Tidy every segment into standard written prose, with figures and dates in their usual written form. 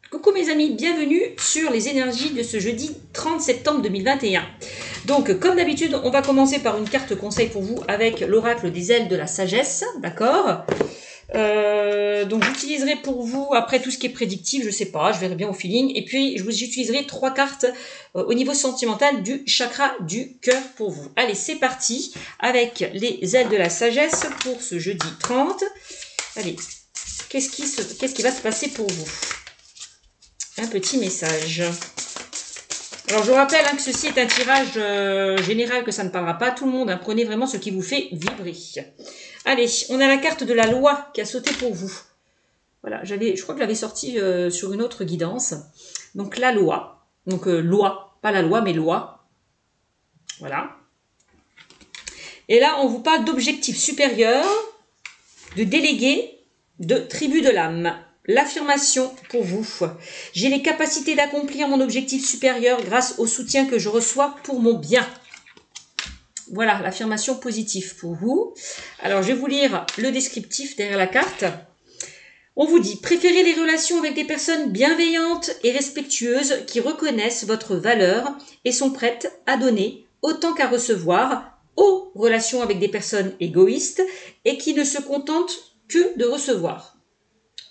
Coucou mes amis, bienvenue sur les énergies de ce jeudi 30 septembre 2021. Donc comme d'habitude, on va commencer par une carte conseil pour vous avec l'oracle des ailes de la sagesse, d'accord. Donc j'utiliserai pour vous, après tout ce qui est prédictif, je sais pas, je verrai bien au feeling. Et puis j'utiliserai 3 cartes au niveau sentimental du chakra du cœur pour vous. Allez, c'est parti avec les ailes de la sagesse pour ce jeudi 30. Allez, qu'est-ce qui va se passer pour vous? Un petit message. Alors je vous rappelle que ceci est un tirage général, que ça ne parlera pas à tout le monde. Prenez vraiment ce qui vous fait vibrer. Allez, on a la carte de la loi qui a sauté pour vous. Voilà, je crois que je l'avais sortie sur une autre guidance. Donc la loi. Donc loi, pas la loi, mais loi. Voilà. Et là, on vous parle d'objectifs supérieurs, de délégués, de tribu de l'âme. L'affirmation pour vous. J'ai les capacités d'accomplir mon objectif supérieur grâce au soutien que je reçois pour mon bien. Voilà, l'affirmation positive pour vous. Alors, je vais vous lire le descriptif derrière la carte. On vous dit, préférez les relations avec des personnes bienveillantes et respectueuses qui reconnaissent votre valeur et sont prêtes à donner autant qu'à recevoir, aux relations avec des personnes égoïstes et qui ne se contentent que de recevoir.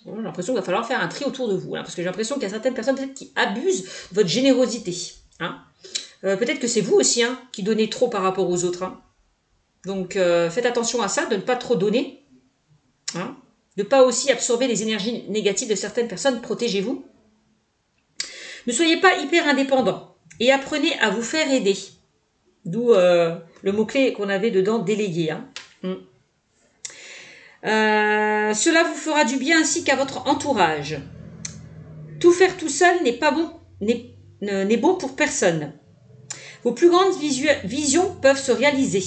J'ai l'impression qu'il va falloir faire un tri autour de vous, parce que j'ai l'impression qu'il y a certaines personnes peut-être qui abusent de votre générosité. Peut-être que c'est vous aussi qui donnez trop par rapport aux autres. Donc faites attention à ça, de ne pas trop donner. De ne pas aussi absorber les énergies négatives de certaines personnes. Protégez-vous. Ne soyez pas hyper indépendant et apprenez à vous faire aider. D'où le mot-clé qu'on avait dedans, déléguer. Cela vous fera du bien ainsi qu'à votre entourage. Tout faire tout seul n'est pas bon, n'est bon pour personne. Vos plus grandes visions peuvent se réaliser.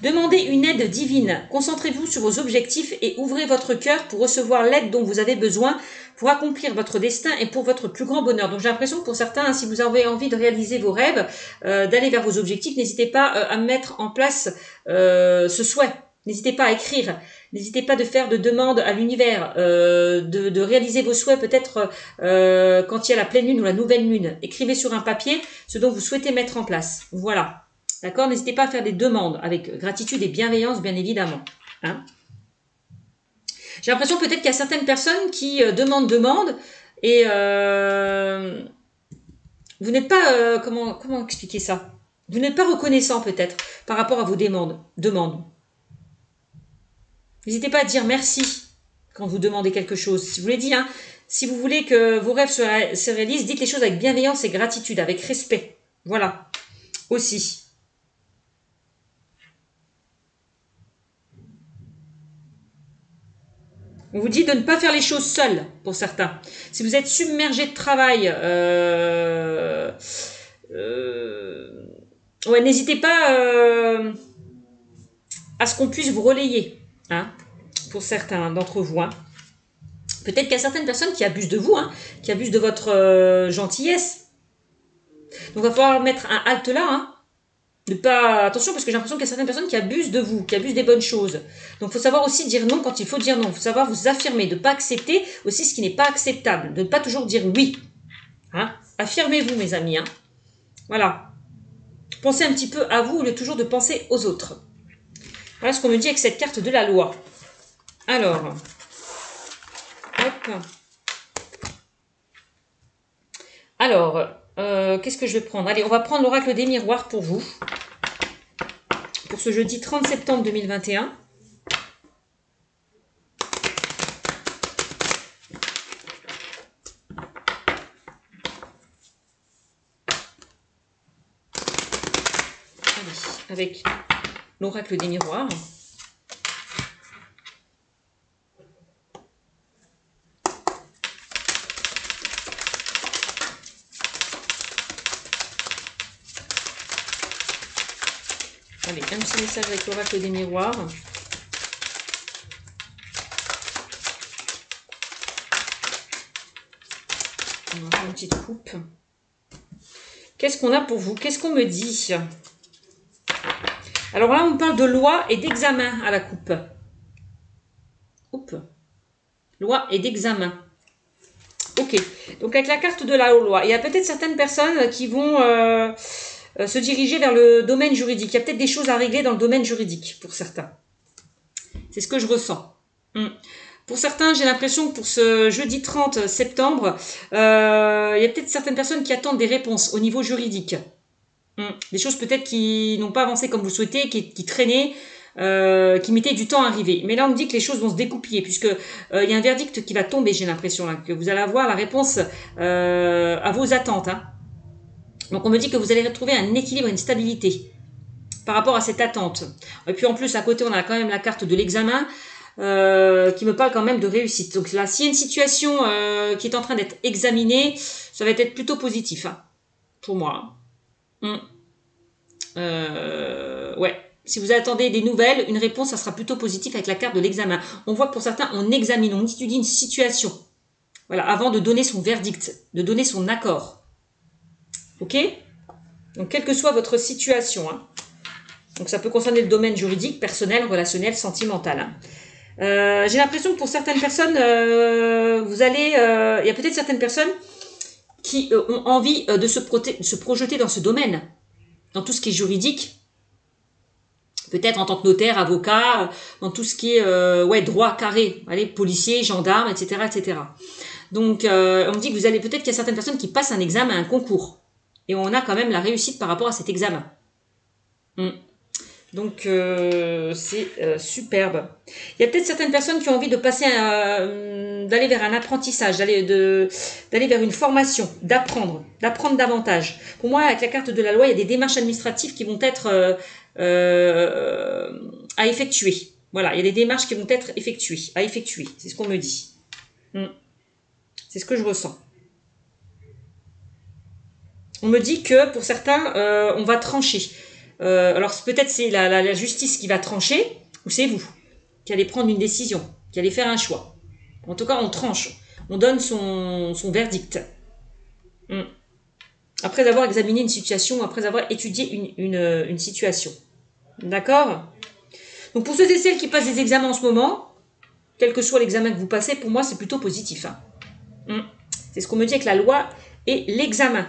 Demandez une aide divine. Concentrez-vous sur vos objectifs et ouvrez votre cœur pour recevoir l'aide dont vous avez besoin pour accomplir votre destin et pour votre plus grand bonheur. Donc j'ai l'impression que pour certains, si vous avez envie de réaliser vos rêves, d'aller vers vos objectifs, n'hésitez pas à mettre en place ce souhait. N'hésitez pas à écrire. N'hésitez pas de faire de demandes à l'univers, de réaliser vos souhaits peut-être quand il y a la pleine lune ou la nouvelle lune. Écrivez sur un papier ce dont vous souhaitez mettre en place. Voilà. D'accord? N'hésitez pas à faire des demandes avec gratitude et bienveillance, bien évidemment. J'ai l'impression peut-être qu'il y a certaines personnes qui demandent et vous n'êtes pas... comment expliquer ça? Vous n'êtes pas reconnaissant peut-être par rapport à vos demandes. N'hésitez pas à dire merci quand vous demandez quelque chose. Je vous l'ai dit, si vous voulez que vos rêves se réalisent, dites les choses avec bienveillance et gratitude, avec respect. Voilà. Aussi. On vous dit de ne pas faire les choses seuls, pour certains. Si vous êtes submergé de travail, n'hésitez pas à ce qu'on puisse vous relayer, pour certains d'entre vous. Peut-être qu'il y a certaines personnes qui abusent de vous, qui abusent de votre gentillesse. Donc, il va falloir mettre un halte là, Attention, parce que j'ai l'impression qu'il y a certaines personnes qui abusent de vous, qui abusent des bonnes choses. Donc, il faut savoir aussi dire non quand il faut dire non. Il faut savoir vous affirmer, de ne pas accepter aussi ce qui n'est pas acceptable. De ne pas toujours dire oui. Affirmez-vous, mes amis. Voilà. Pensez un petit peu à vous au lieu toujours de penser aux autres. Voilà ce qu'on me dit avec cette carte de la loi. Alors, hop. Alors, qu'est-ce que je vais prendre? Allez, on va prendre l'oracle des miroirs pour vous. Pour ce jeudi 30 septembre 2021. Allez, avec l'oracle des miroirs. Allez, un petit message avec l'oracle des miroirs. On va faire une petite coupe. Qu'est-ce qu'on a pour vous? Qu'est-ce qu'on me dit? Alors là, on parle de loi et d'examen à la coupe. Loi et d'examen. Ok. Donc avec la carte de la loi, il y a peut-être certaines personnes qui vont se diriger vers le domaine juridique. Il y a peut-être des choses à régler dans le domaine juridique pour certains. C'est ce que je ressens. Pour certains, j'ai l'impression que pour ce jeudi 30 septembre, il y a peut-être certaines personnes qui attendent des réponses au niveau juridique. Des choses peut-être qui n'ont pas avancé comme vous souhaitez, qui traînaient, qui mettaient du temps à arriver. Mais là, on me dit que les choses vont se découpiller, puisque il y a un verdict qui va tomber, j'ai l'impression, là, que vous allez avoir la réponse à vos attentes. Hein. Donc, on me dit que vous allez retrouver un équilibre, une stabilité par rapport à cette attente. Et puis, en plus, à côté, on a quand même la carte de l'examen, qui me parle quand même de réussite. Donc là, s'il y a une situation qui est en train d'être examinée, ça va être plutôt positif, hein, pour moi. Ouais. Si vous attendez des nouvelles, une réponse, ça sera plutôt positif avec la carte de l'examen. On voit que pour certains, on examine, on étudie une situation. Voilà, avant de donner son verdict, de donner son accord. Ok? Donc, quelle que soit votre situation, hein. Donc, ça peut concerner le domaine juridique, personnel, relationnel, sentimental, hein. J'ai l'impression que pour certaines personnes, vous allez... il y a peut-être certaines personnes qui ont envie de se projeter dans ce domaine, dans tout ce qui est juridique, peut-être en tant que notaire, avocat, dans tout ce qui est droit carré, allez, policier, gendarme, etc., etc. Donc, on me dit que vous allez peut-être qu'il y a certaines personnes qui passent un examen, un concours, et on a quand même la réussite par rapport à cet examen. Donc, c'est superbe. Il y a peut-être certaines personnes qui ont envie de passer, d'aller vers un apprentissage, d'aller vers une formation, d'apprendre davantage. Pour moi, avec la carte de la loi, il y a des démarches administratives qui vont être à effectuer. Voilà, il y a des démarches qui vont être à effectuer. C'est ce qu'on me dit. C'est ce que je ressens. On me dit que pour certains, on va trancher. Alors peut-être c'est la justice qui va trancher, ou c'est vous qui allez prendre une décision, qui allez faire un choix. En tout cas, on tranche, on donne son verdict. Après avoir examiné une situation, après avoir étudié une situation. D'accord? Donc pour ceux et celles qui passent des examens en ce moment, quel que soit l'examen que vous passez, pour moi c'est plutôt positif. Hein. C'est ce qu'on me dit avec la loi et l'examen.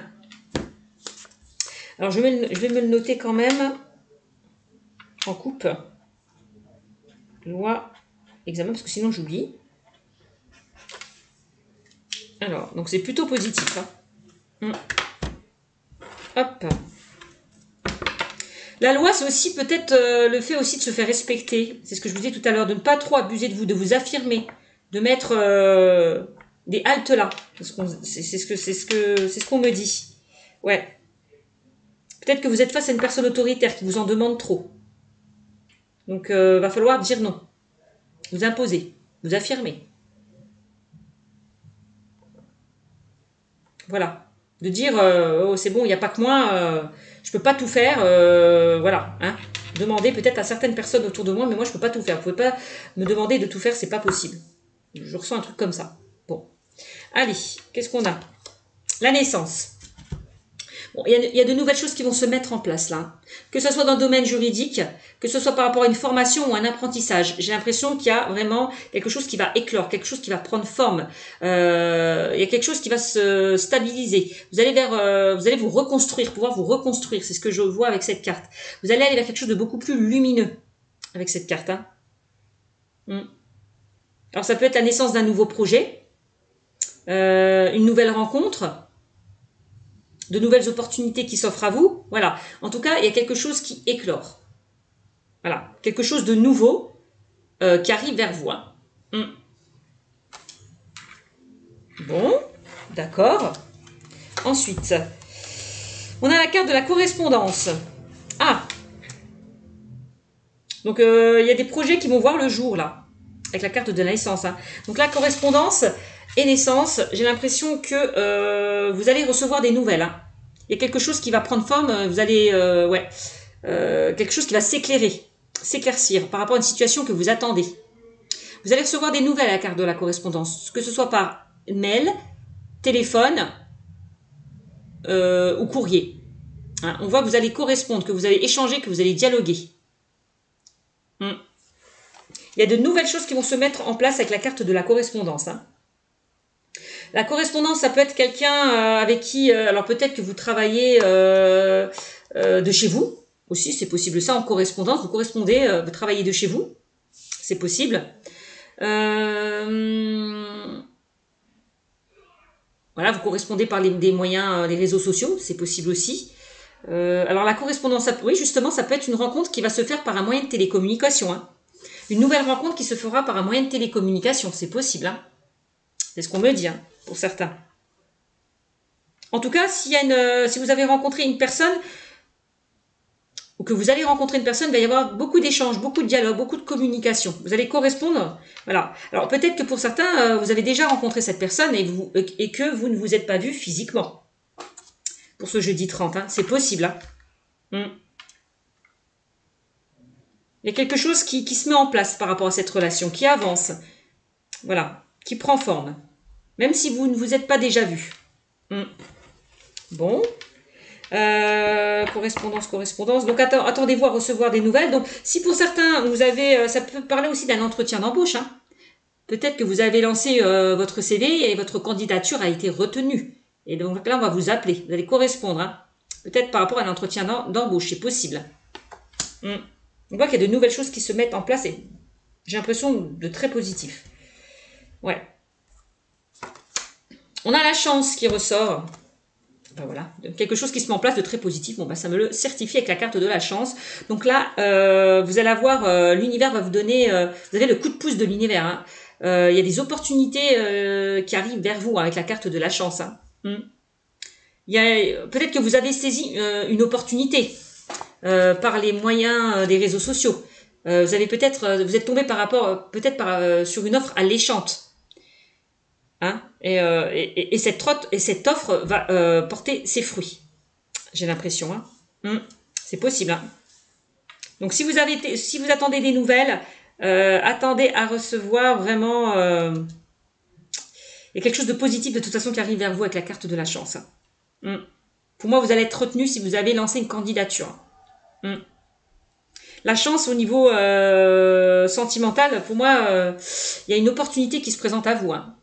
Alors, je vais me le noter quand même en coupe. Loi, examen, parce que sinon j'oublie. Alors, donc c'est plutôt positif. Hein. Hop. La loi, c'est aussi peut-être le fait aussi de se faire respecter. C'est ce que je vous disais tout à l'heure, de ne pas trop abuser de vous, de vous affirmer, de mettre des haltes là. C'est ce qu'on me dit. Ouais. Peut-être que vous êtes face à une personne autoritaire qui vous en demande trop. Donc, va falloir dire non. Vous imposer, vous affirmer. Voilà. De dire, oh, c'est bon, il n'y a pas que moi, je peux pas tout faire. Voilà. Hein. Demander peut-être à certaines personnes autour de moi, mais moi, je peux pas tout faire. Vous pouvez pas me demander de tout faire, c'est pas possible. Je ressens un truc comme ça. Bon. Allez, qu'est-ce qu'on a? La naissance. Bon, il y a de nouvelles choses qui vont se mettre en place là. Que ce soit dans le domaine juridique, que ce soit par rapport à une formation ou un apprentissage. J'ai l'impression qu'il y a vraiment quelque chose qui va éclore, quelque chose qui va prendre forme. Il y a quelque chose qui va se stabiliser. Vous allez vous reconstruire, pouvoir vous reconstruire. C'est ce que je vois avec cette carte. Vous allez aller vers quelque chose de beaucoup plus lumineux avec cette carte. Hein. Alors ça peut être la naissance d'un nouveau projet, une nouvelle rencontre, de nouvelles opportunités qui s'offrent à vous. Voilà. En tout cas, il y a quelque chose qui éclore. Voilà. Quelque chose de nouveau qui arrive vers vous. Hein. Bon, d'accord. Ensuite, on a la carte de la correspondance. Ah. Donc, il y a des projets qui vont voir le jour, là, avec la carte de la naissance. Hein. Donc, la correspondance et naissance, j'ai l'impression que vous allez recevoir des nouvelles. Hein. Il y a quelque chose qui va prendre forme, vous allez... quelque chose qui va s'éclaircir par rapport à une situation que vous attendez. Vous allez recevoir des nouvelles à la carte de la correspondance, que ce soit par mail, téléphone ou courrier. Hein, on voit que vous allez correspondre, que vous allez échanger, que vous allez dialoguer. Il y a de nouvelles choses qui vont se mettre en place avec la carte de la correspondance. Hein. La correspondance, ça peut être quelqu'un avec qui, alors peut-être que vous travaillez de chez vous, aussi, c'est possible ça, en correspondance, vous correspondez, vous travaillez de chez vous, c'est possible. Voilà, vous correspondez par des moyens, des réseaux sociaux, c'est possible aussi. Alors la correspondance, oui justement, ça peut être une rencontre qui va se faire par un moyen de télécommunication. Hein. Une nouvelle rencontre qui se fera par un moyen de télécommunication, c'est possible. Hein. C'est ce qu'on me dit, hein, pour certains. En tout cas, si vous avez rencontré une personne, ou que vous allez rencontrer une personne, il va y avoir beaucoup d'échanges, beaucoup de dialogues, beaucoup de communication. Vous allez correspondre. Voilà. Alors peut-être que pour certains, vous avez déjà rencontré cette personne et que vous ne vous êtes pas vu physiquement. Pour ce jeudi 30, hein. C'est possible. Hein. Il y a quelque chose qui se met en place par rapport à cette relation, qui avance. Voilà. Qui prend forme. Même si vous ne vous êtes pas déjà vu. Bon. Correspondance. Donc attendez-vous à recevoir des nouvelles. Donc si pour certains vous avez, ça peut parler aussi d'un entretien d'embauche. Hein. Peut-être que vous avez lancé votre CV et votre candidature a été retenue. Et donc là on va vous appeler. Vous allez correspondre. Hein. Peut-être par rapport à l'entretien d'embauche, c'est possible. On voit qu'il y a de nouvelles choses qui se mettent en place et j'ai l'impression de très positif. Ouais. On a la chance qui ressort. Ben voilà, quelque chose qui se met en place de très positif. Bon, ben ça me le certifie avec la carte de la chance. Donc là, vous allez avoir, l'univers va vous donner, vous avez le coup de pouce de l'univers. Hein. Il y a des opportunités qui arrivent vers vous hein, avec la carte de la chance. Hein. Peut-être que vous avez saisi une opportunité par les moyens des réseaux sociaux. Vous êtes tombé sur une offre alléchante. Hein et cette offre va porter ses fruits. J'ai l'impression. Hein. C'est possible. Hein. Donc si vous attendez des nouvelles, attendez à recevoir vraiment il y a quelque chose de positif de toute façon qui arrive vers vous avec la carte de la chance. Hein. Pour moi, vous allez être retenu si vous avez lancé une candidature. La chance au niveau sentimental, pour moi, il y a une opportunité qui se présente à vous. Hein.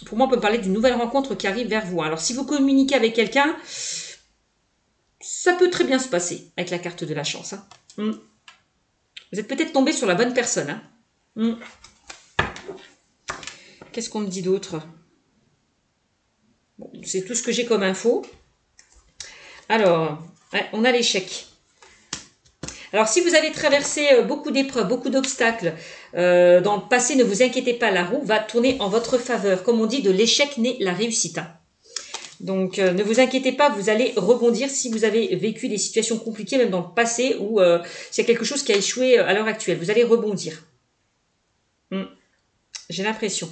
Pour moi, on peut parler d'une nouvelle rencontre qui arrive vers vous. Alors, si vous communiquez avec quelqu'un, ça peut très bien se passer avec la carte de la chance. Hein. Vous êtes peut-être tombé sur la bonne personne. Hein. Qu'est-ce qu'on me dit d'autre? Bon, c'est tout ce que j'ai comme info. Alors, ouais, on a l'échec. Alors, si vous avez traversé beaucoup d'épreuves, beaucoup d'obstacles dans le passé, ne vous inquiétez pas, la roue va tourner en votre faveur. Comme on dit, de l'échec naît la réussite. Donc, ne vous inquiétez pas, vous allez rebondir si vous avez vécu des situations compliquées, même dans le passé, ou s'il y a quelque chose qui a échoué à l'heure actuelle. Vous allez rebondir. J'ai l'impression.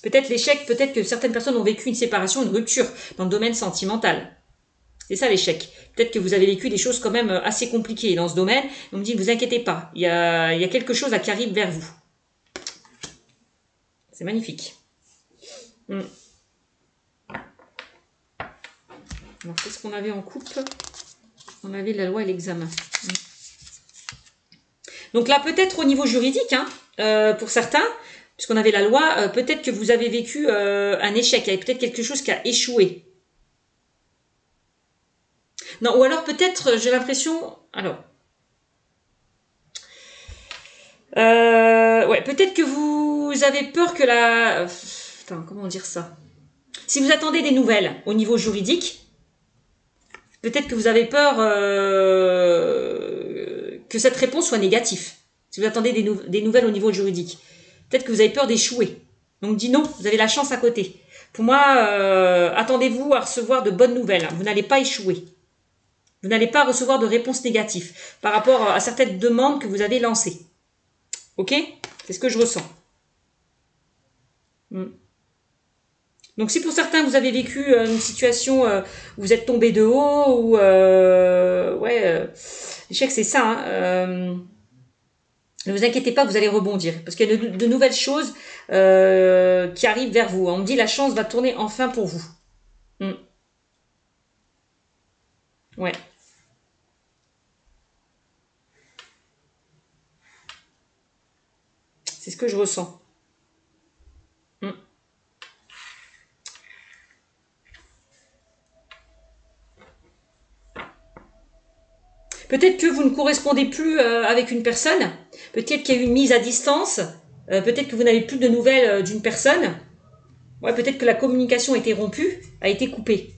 Peut-être l'échec, peut-être que certaines personnes ont vécu une séparation, une rupture dans le domaine sentimental. C'est ça l'échec. Peut-être que vous avez vécu des choses quand même assez compliquées dans ce domaine. On me dit, ne vous inquiétez pas, il y a quelque chose qui arrive vers vous. C'est magnifique. Alors, qu'est-ce qu'on avait en couple? On avait la loi et l'examen. Donc là, peut-être au niveau juridique, hein, pour certains, puisqu'on avait la loi, peut-être que vous avez vécu un échec. Il y avait peut-être quelque chose qui a échoué. Non, ou alors peut-être, j'ai l'impression... Alors... ouais, peut-être que vous avez peur que la... Attends, comment dire ça? Si vous attendez des nouvelles au niveau juridique, peut-être que vous avez peur que cette réponse soit négative. Si vous attendez des nouvelles au niveau juridique. Peut-être que vous avez peur d'échouer. Donc dis non, vous avez la chance à côté. Pour moi, attendez-vous à recevoir de bonnes nouvelles. Vous n'allez pas échouer. Vous n'allez pas recevoir de réponse négative par rapport à certaines demandes que vous avez lancées. Ok? C'est ce que je ressens. Donc si pour certains vous avez vécu une situation où vous êtes tombé de haut ou l'échec c'est ça. Hein, ne vous inquiétez pas, vous allez rebondir parce qu'il y a de nouvelles choses qui arrivent vers vous. On me dit la chance va tourner enfin pour vous. Ouais. C'est ce que je ressens. Peut-être que vous ne correspondez plus avec une personne. Peut-être qu'il y a eu une mise à distance. Peut-être que vous n'avez plus de nouvelles d'une personne. Ouais, peut-être que la communication a été rompue, a été coupée.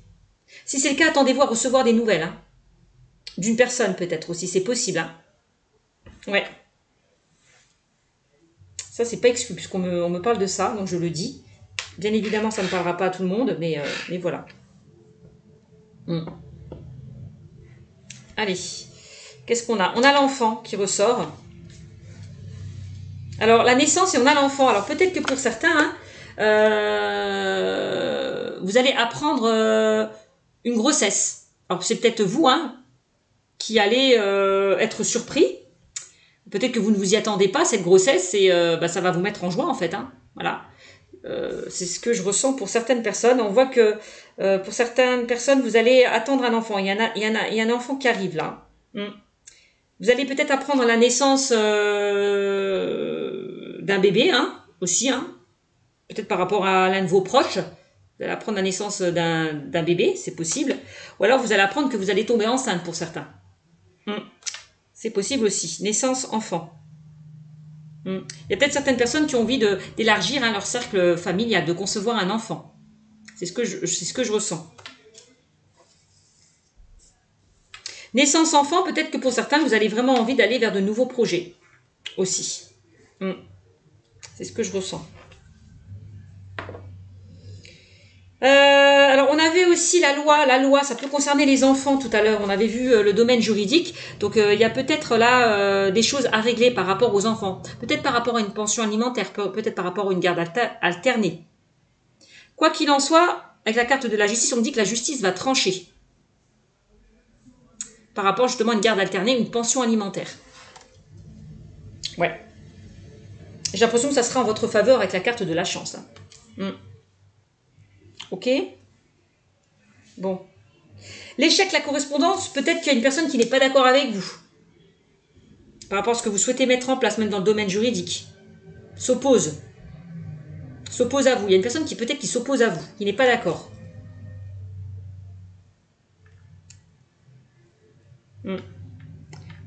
Si c'est le cas, attendez-vous à recevoir des nouvelles. Hein. D'une personne peut-être aussi, c'est possible. Hein. Ouais. Ça, c'est pas exclu, puisqu'on me parle de ça, donc je le dis. Bien évidemment, ça ne parlera pas à tout le monde, mais voilà. Allez, qu'est-ce qu'on a? On a l'enfant qui ressort. Alors, la naissance et on a l'enfant. Alors, peut-être que pour certains, hein, vous allez apprendre une grossesse. Alors, c'est peut-être vous qui allez être surpris. Peut-être que vous ne vous y attendez pas, cette grossesse, et ça va vous mettre en joie, en fait. Hein. Voilà. C'est ce que je ressens pour certaines personnes. On voit que pour certaines personnes, vous allez attendre un enfant. Il y a un enfant qui arrive là. Vous allez peut-être apprendre la naissance d'un bébé, hein, aussi. Hein. Peut-être par rapport à l'un de vos proches. Vous allez apprendre la naissance d'un bébé, c'est possible. Ou alors vous allez apprendre que vous allez tomber enceinte pour certains. C'est possible aussi. Naissance enfant. Il y a peut-être certaines personnes qui ont envie d'élargir leur cercle familial, de concevoir un enfant. C'est ce que je ressens. Naissance enfant, peut-être que pour certains, vous avez vraiment envie d'aller vers de nouveaux projets aussi. C'est ce que je ressens. Alors, on avait aussi la loi. La loi, ça peut concerner les enfants tout à l'heure. On avait vu le domaine juridique. Donc, il y a peut-être là des choses à régler par rapport aux enfants. Peut-être par rapport à une pension alimentaire, peut-être par rapport à une garde alternée. Quoi qu'il en soit, avec la carte de la justice, on me dit que la justice va trancher. Par rapport justement à une garde alternée, une pension alimentaire. Ouais. J'ai l'impression que ça sera en votre faveur avec la carte de la chance. Ok? Bon. L'échec, la correspondance, peut-être qu'il y a une personne qui n'est pas d'accord avec vous. Par rapport à ce que vous souhaitez mettre en place, même dans le domaine juridique. S'oppose. S'oppose à vous. Il y a une personne qui peut-être qui s'oppose à vous, qui n'est pas d'accord.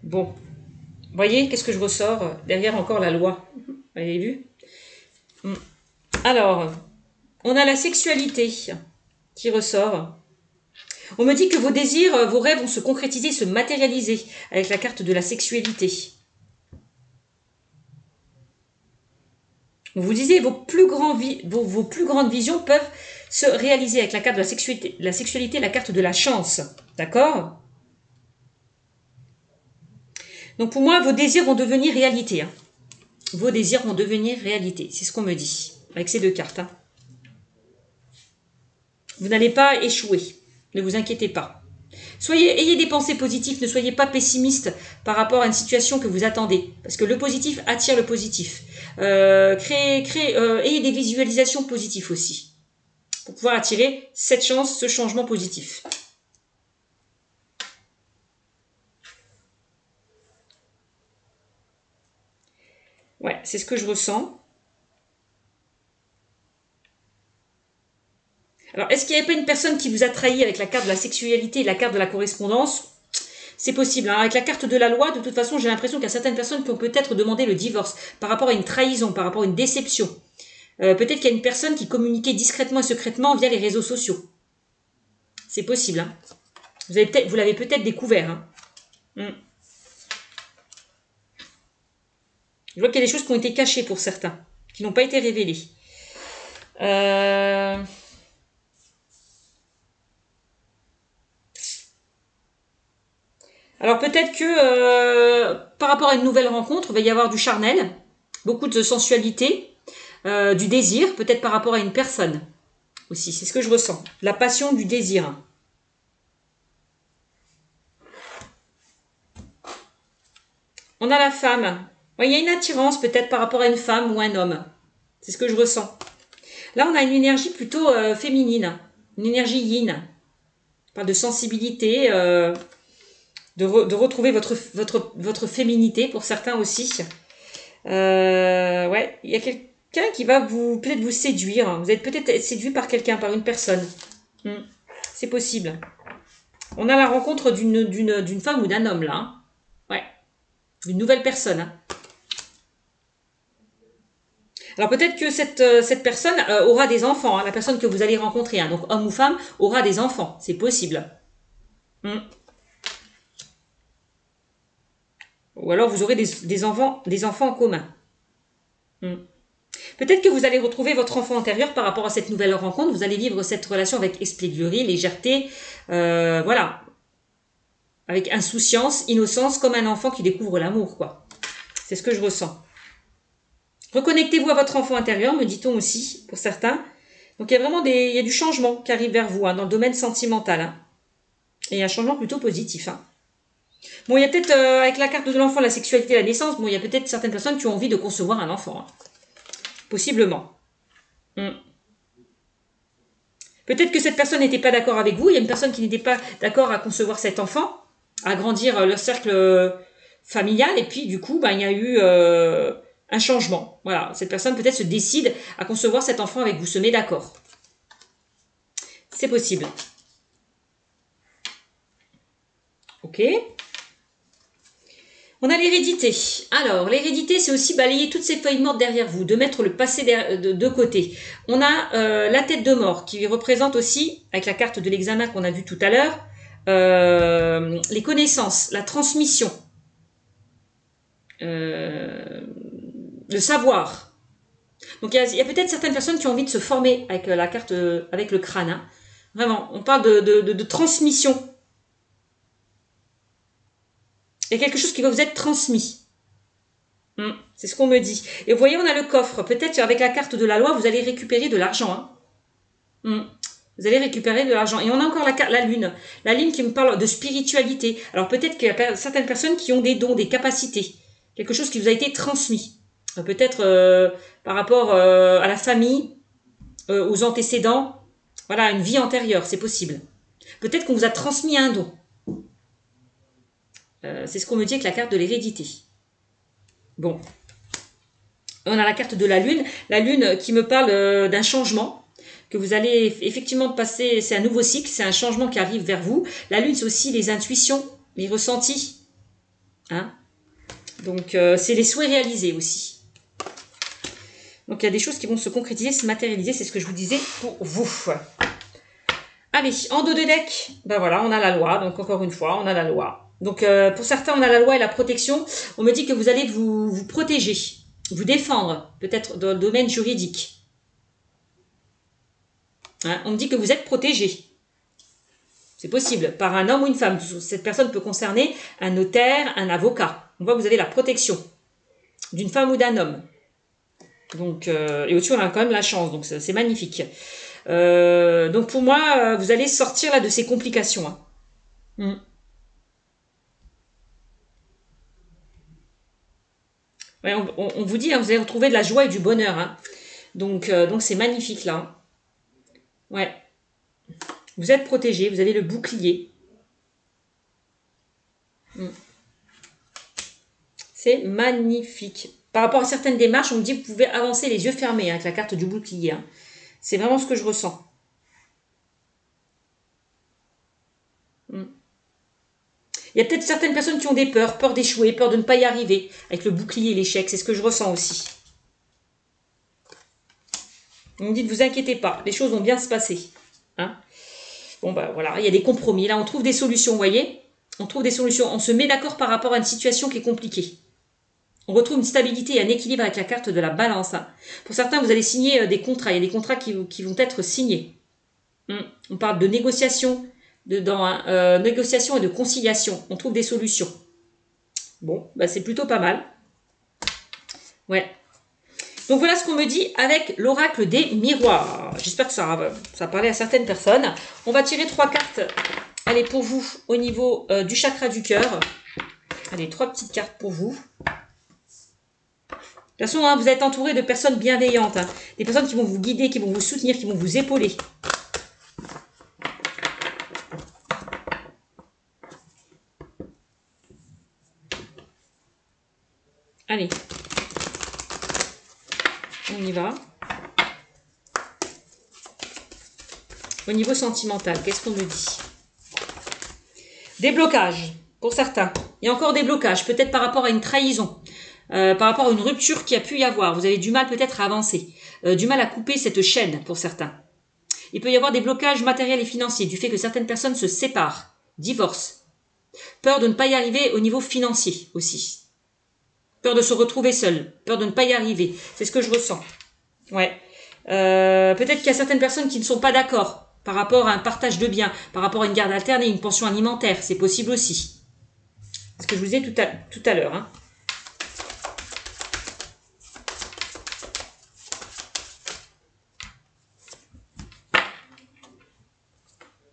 Bon. Vous voyez, qu'est-ce que je ressors? Derrière encore la loi. Vous avez vu? Alors, on a la sexualité qui ressort. On me dit que vos désirs, vos rêves vont se concrétiser, se matérialiser avec la carte de la sexualité. Vous disiez vos plus grandes visions peuvent se réaliser avec la carte de la sexualité, la carte de la chance. D'accord? Donc pour moi, vos désirs vont devenir réalité. Hein. Vos désirs vont devenir réalité. C'est ce qu'on me dit avec ces deux cartes. Hein. Vous n'allez pas échouer. Ne vous inquiétez pas. Ayez des pensées positives. Ne soyez pas pessimiste par rapport à une situation que vous attendez. Parce que le positif attire le positif. Ayez des visualisations positives aussi. Pour pouvoir attirer cette chance, ce changement positif. Ouais, c'est ce que je ressens. Alors, est-ce qu'il n'y avait pas une personne qui vous a trahi avec la carte de la sexualité et la carte de la correspondance? C'est possible. Hein. Avec la carte de la loi, de toute façon, j'ai l'impression qu'il y a certaines personnes qui ont peut-être demandé le divorce par rapport à une trahison, par rapport à une déception. Peut-être qu'il y a une personne qui communiquait discrètement et secrètement via les réseaux sociaux. C'est possible. Hein. Vous l'avez peut-être découvert. Hein. Je vois qu'il y a des choses qui ont été cachées pour certains, qui n'ont pas été révélées. Alors peut-être que par rapport à une nouvelle rencontre, il va y avoir du charnel, beaucoup de sensualité, du désir, peut-être par rapport à une personne aussi. C'est ce que je ressens. La passion du désir. On a la femme. Il y a une attirance peut-être par rapport à une femme ou un homme. C'est ce que je ressens. Là, on a une énergie plutôt féminine, une énergie yin. On parle de sensibilité, de retrouver votre féminité pour certains aussi. Ouais, il y a quelqu'un qui va peut-être vous séduire. Vous êtes peut-être séduit par quelqu'un, par une personne. C'est possible. On a la rencontre d'une femme ou d'un homme là. Une nouvelle personne. Hein. Alors peut-être que cette personne aura des enfants, hein, la personne que vous allez rencontrer, hein, donc homme ou femme, aura des enfants, c'est possible. Ou alors vous aurez des enfants en commun. Peut-être que vous allez retrouver votre enfant intérieur par rapport à cette nouvelle rencontre, vous allez vivre cette relation avec espièglerie, légèreté, voilà, avec insouciance, innocence, comme un enfant qui découvre l'amour, quoi. C'est ce que je ressens. Reconnectez-vous à votre enfant intérieur, me dit-on aussi, pour certains. Donc il y a vraiment il y a du changement qui arrive vers vous, hein, dans le domaine sentimental. Hein. Et un changement plutôt positif. Hein. Bon, il y a peut-être, avec la carte de l'enfant, la sexualité, la naissance, bon, il y a peut-être certaines personnes qui ont envie de concevoir un enfant. Hein. Possiblement. Peut-être que cette personne n'était pas d'accord avec vous, il y a une personne qui n'était pas d'accord à concevoir cet enfant, à agrandir leur cercle familial, et puis du coup, ben, il y a eu un changement. Voilà, cette personne peut-être se décide à concevoir cet enfant avec vous, se met d'accord. C'est possible. Ok. On a l'hérédité. Alors, l'hérédité, c'est aussi balayer toutes ces feuilles mortes derrière vous, de mettre le passé de côté. On a la tête de mort, qui représente aussi, avec la carte de l'examen qu'on a vu tout à l'heure, les connaissances, la transmission, le savoir. Donc, il y a peut-être certaines personnes qui ont envie de se former avec la carte, avec le crâne. Hein. Vraiment, on parle de transmission. Il y a quelque chose qui va vous être transmis. C'est ce qu'on me dit. Et vous voyez, on a le coffre. Peut-être avec la carte de la loi, vous allez récupérer de l'argent. Hein. Vous allez récupérer de l'argent. Et on a encore la lune. La lune qui me parle de spiritualité. Alors peut-être qu'il y a certaines personnes qui ont des dons, des capacités. Quelque chose qui vous a été transmis. Peut-être par rapport à la famille, aux antécédents. Voilà, une vie antérieure, c'est possible. Peut-être qu'on vous a transmis un don. C'est ce qu'on me dit avec la carte de l'hérédité. Bon. On a la carte de la lune qui me parle d'un changement, que vous allez effectivement passer, c'est un nouveau cycle, c'est un changement qui arrive vers vous. La lune, c'est aussi les intuitions, les ressentis. Hein. Donc, c'est les souhaits réalisés aussi. Donc, il y a des choses qui vont se concrétiser, se matérialiser, c'est ce que je vous disais pour vous. Allez, en dos de deck, ben voilà, on a la loi, donc encore une fois, on a la loi. Donc, pour certains, on a la loi et la protection. On me dit que vous allez vous protéger, vous défendre, peut-être dans le domaine juridique. Hein, on me dit que vous êtes protégé. C'est possible, par un homme ou une femme. Cette personne peut concerner un notaire, un avocat. On voit que vous avez la protection d'une femme ou d'un homme. Donc, et au-dessus, on a quand même la chance, donc c'est magnifique. Donc, pour moi, vous allez sortir là de ces complications. Hein. Ouais, on vous dit, hein, vous allez retrouver de la joie et du bonheur. Hein. Donc c'est magnifique là. Hein. Ouais. Vous êtes protégé, vous avez le bouclier. C'est magnifique. Par rapport à certaines démarches, on me dit que vous pouvez avancer les yeux fermés hein, avec la carte du bouclier. Hein. C'est vraiment ce que je ressens. Il y a peut-être certaines personnes qui ont des peurs, peur d'échouer, peur de ne pas y arriver, avec le bouclier et l'échec, c'est ce que je ressens aussi. On me dit, ne vous inquiétez pas, les choses vont bien se passer. Hein. Bon, ben voilà, il y a des compromis. Là, on trouve des solutions, vous voyez. On trouve des solutions. On se met d'accord par rapport à une situation qui est compliquée. On retrouve une stabilité et un équilibre avec la carte de la balance. Hein. Pour certains, vous allez signer des contrats. Il y a des contrats qui vont être signés. On parle de négociation, négociation et de conciliation. On trouve des solutions. Bon, bah c'est plutôt pas mal. Ouais. Donc voilà ce qu'on me dit avec l'oracle des miroirs. J'espère que ça a parlé à certaines personnes. On va tirer 3 cartes. Allez, pour vous, au niveau du chakra du cœur. Allez, 3 petites cartes pour vous. De toute façon, hein, vous êtes entouré de personnes bienveillantes. Hein. Des personnes qui vont vous guider, qui vont vous soutenir, qui vont vous épauler. Allez. On y va. Au niveau sentimental, qu'est-ce qu'on me dit? Déblocage, pour certains. Il y a encore des blocages, peut-être par rapport à une trahison, par rapport à une rupture qui a pu y avoir. Vous avez du mal peut-être à avancer, du mal à couper cette chaîne pour certains. Il peut y avoir des blocages matériels et financiers, du fait que certaines personnes se séparent, divorcent. Peur de ne pas y arriver au niveau financier aussi. Peur de se retrouver seul, peur de ne pas y arriver. C'est ce que je ressens. Ouais. Peut-être qu'il y a certaines personnes qui ne sont pas d'accord par rapport à un partage de biens, par rapport à une garde alternée, une pension alimentaire. C'est possible aussi. C'est ce que je vous disais tout à l'heure. Hein.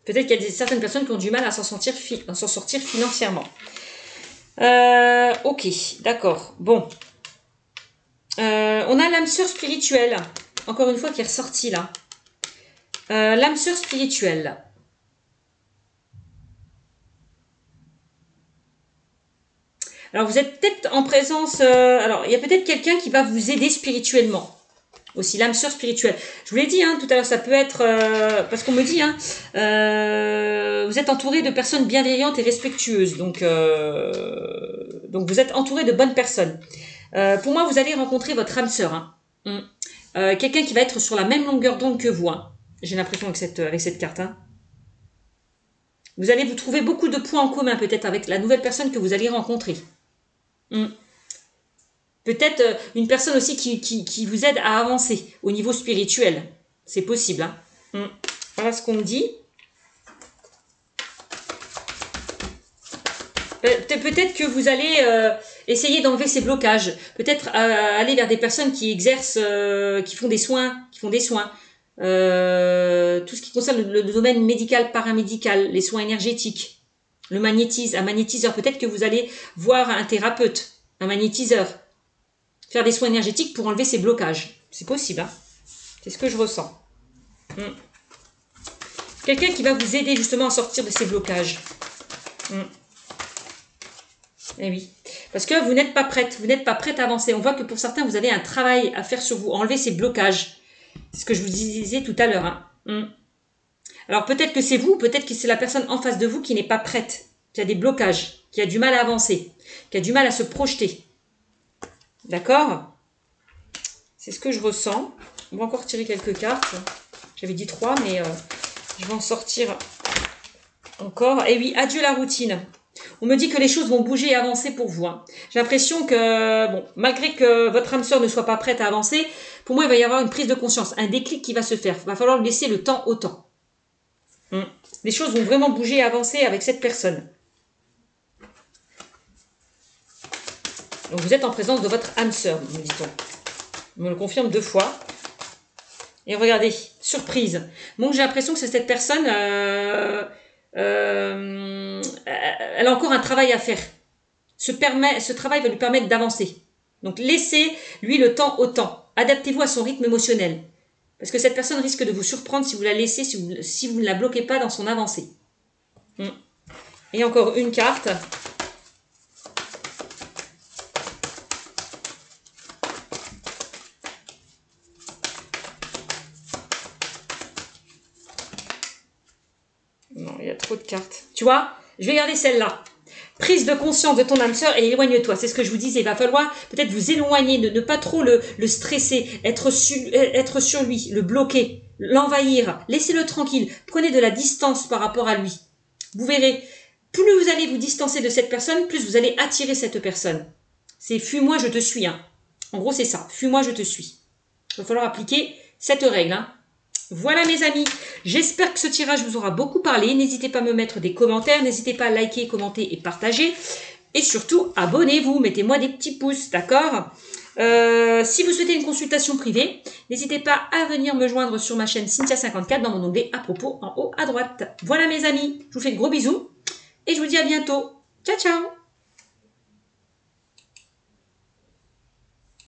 Peut-être qu'il y a certaines personnes qui ont du mal à s'en sortir financièrement. Ok, d'accord. Bon. On a l'âme sœur spirituelle. Encore une fois, qui est ressortie là. L'âme sœur spirituelle. Alors, vous êtes peut-être en présence... alors, il y a peut-être quelqu'un qui va vous aider spirituellement. Aussi, l'âme sœur spirituelle. Je vous l'ai dit, hein, tout à l'heure, ça peut être... parce qu'on me dit, hein, vous êtes entouré de personnes bienveillantes et respectueuses. Donc vous êtes entouré de bonnes personnes. Pour moi, vous allez rencontrer votre âme sœur. Hein. Quelqu'un qui va être sur la même longueur d'onde que vous. Hein. J'ai l'impression avec cette carte. Hein. Vous allez vous trouver beaucoup de points en commun, peut-être, avec la nouvelle personne que vous allez rencontrer. Peut-être une personne aussi qui vous aide à avancer au niveau spirituel. C'est possible. Hein. Voilà ce qu'on me dit. Peut-être que vous allez essayer d'enlever ces blocages. Peut-être aller vers des personnes qui exercent, qui font des soins. Tout ce qui concerne le domaine médical, paramédical, les soins énergétiques, le magnétisme, un magnétiseur. Peut-être que vous allez voir un thérapeute, un magnétiseur. Faire des soins énergétiques pour enlever ces blocages. C'est possible. Hein. C'est ce que je ressens. Quelqu'un qui va vous aider justement à sortir de ces blocages. Eh oui. Parce que vous n'êtes pas prête. Vous n'êtes pas prête à avancer. On voit que pour certains, vous avez un travail à faire sur vous. Enlever ces blocages. C'est ce que je vous disais tout à l'heure. Hein. Alors peut-être que c'est vous, peut-être que c'est la personne en face de vous qui n'est pas prête. Qui a des blocages. Qui a du mal à avancer. Qui a du mal à se projeter. D'accord? C'est ce que je ressens. On va encore tirer quelques cartes. J'avais dit 3, mais je vais en sortir encore. Et oui, adieu la routine. On me dit que les choses vont bouger et avancer pour vous. Hein. J'ai l'impression que, bon, malgré que votre âme sœur ne soit pas prête à avancer, pour moi, il va y avoir une prise de conscience, un déclic qui va se faire. Il va falloir lui laisser le temps au temps. Les choses vont vraiment bouger et avancer avec cette personne. Donc vous êtes en présence de votre âme sœur, me dit-on. On me le confirme 2 fois. Et regardez, surprise. Donc j'ai l'impression que c'est cette personne, elle a encore un travail à faire. Ce travail va lui permettre d'avancer. Donc laissez lui le temps au temps. Adaptez-vous à son rythme émotionnel. Parce que cette personne risque de vous surprendre si vous la laissez, si vous ne la bloquez pas dans son avancée. Et encore une carte. Non, il y a trop de cartes. Tu vois, je vais garder celle-là. Prise de conscience de ton âme sœur et éloigne-toi. C'est ce que je vous disais. Il va falloir peut-être vous éloigner, ne pas trop le stresser, être sur lui, le bloquer, l'envahir. Laissez-le tranquille. Prenez de la distance par rapport à lui. Vous verrez, plus vous allez vous distancer de cette personne, plus vous allez attirer cette personne. C'est fuis-moi, je te suis. Hein. En gros, c'est ça. Fuis-moi, je te suis. Il va falloir appliquer cette règle. Hein. Voilà mes amis, j'espère que ce tirage vous aura beaucoup parlé. N'hésitez pas à me mettre des commentaires, n'hésitez pas à liker, commenter et partager. Et surtout, abonnez-vous, mettez-moi des petits pouces, d'accord? Si vous souhaitez une consultation privée, n'hésitez pas à venir me joindre sur ma chaîne Cynthia54 dans mon onglet à propos en haut à droite. Voilà mes amis, je vous fais de gros bisous et je vous dis à bientôt. Ciao, ciao!